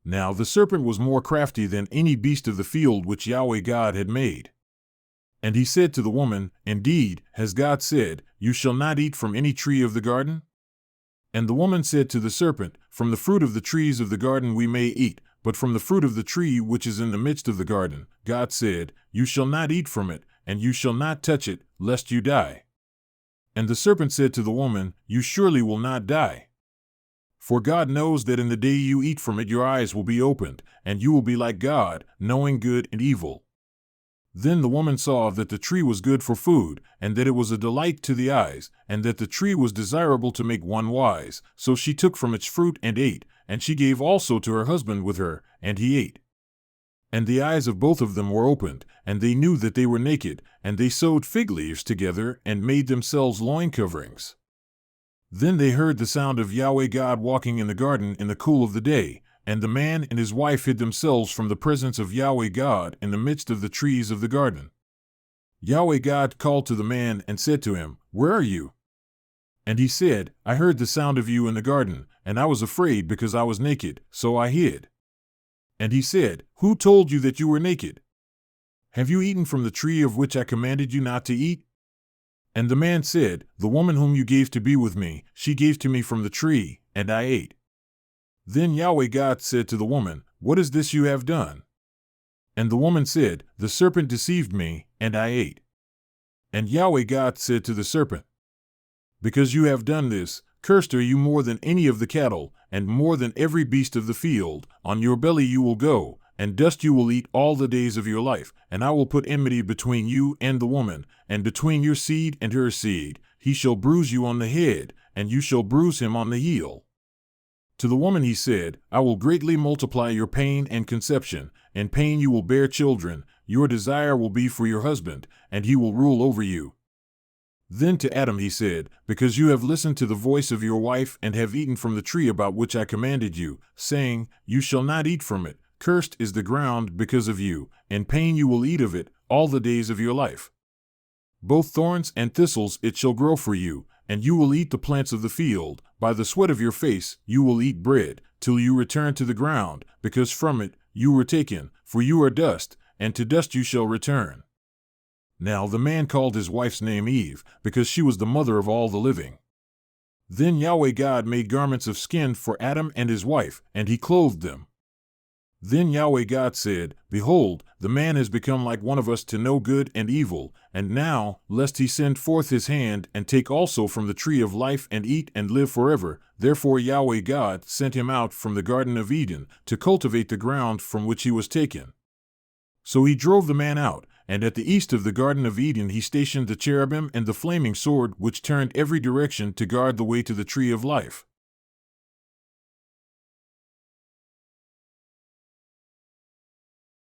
Now the serpent was more crafty than any beast of the field which Yahweh God had made. And he said to the woman, Indeed, has God said, You shall not eat from any tree of the garden? And the woman said to the serpent, From the fruit of the trees of the garden we may eat, but from the fruit of the tree which is in the midst of the garden, God said, You shall not eat from it, and you shall not touch it, lest you die. And the serpent said to the woman, You surely will not die. For God knows that in the day you eat from it your eyes will be opened, and you will be like God, knowing good and evil. Then the woman saw that the tree was good for food, and that it was a delight to the eyes, and that the tree was desirable to make one wise. So she took from its fruit and ate, and she gave also to her husband with her, and he ate. And the eyes of both of them were opened, and they knew that they were naked, and they sewed fig leaves together, and made themselves loin coverings. Then they heard the sound of Yahweh God walking in the garden in the cool of the day, and the man and his wife hid themselves from the presence of Yahweh God in the midst of the trees of the garden. Yahweh God called to the man and said to him, Where are you? And he said, I heard the sound of you in the garden, and I was afraid because I was naked, so I hid. And he said, Who told you that you were naked? Have you eaten from the tree of which I commanded you not to eat? And the man said, The woman whom you gave to be with me, she gave to me from the tree, and I ate. Then Yahweh God said to the woman, What is this you have done? And the woman said, The serpent deceived me, and I ate. And Yahweh God said to the serpent, Because you have done this, cursed are you more than any of the cattle, and more than every beast of the field. On your belly you will go, and dust you will eat all the days of your life. And I will put enmity between you and the woman, and between your seed and her seed. He shall bruise you on the head, and you shall bruise him on the heel. To the woman he said, I will greatly multiply your pain and conception. In pain you will bear children. Your desire will be for your husband, and he will rule over you. Then to Adam he said, Because you have listened to the voice of your wife and have eaten from the tree about which I commanded you, saying, You shall not eat from it. Cursed is the ground because of you. In pain you will eat of it all the days of your life. Both thorns and thistles it shall grow for you, and you will eat the plants of the field. By the sweat of your face you will eat bread, till you return to the ground, because from it you were taken, for you are dust, and to dust you shall return. Now the man called his wife's name Eve, because she was the mother of all the living. Then Yahweh God made garments of skin for Adam and his wife, and he clothed them. Then Yahweh God said, Behold, the man has become like one of us to know good and evil, and now, lest he send forth his hand and take also from the tree of life and eat and live forever, therefore Yahweh God sent him out from the Garden of Eden to cultivate the ground from which he was taken. So he drove the man out, and at the east of the Garden of Eden he stationed the cherubim and the flaming sword which turned every direction to guard the way to the tree of life.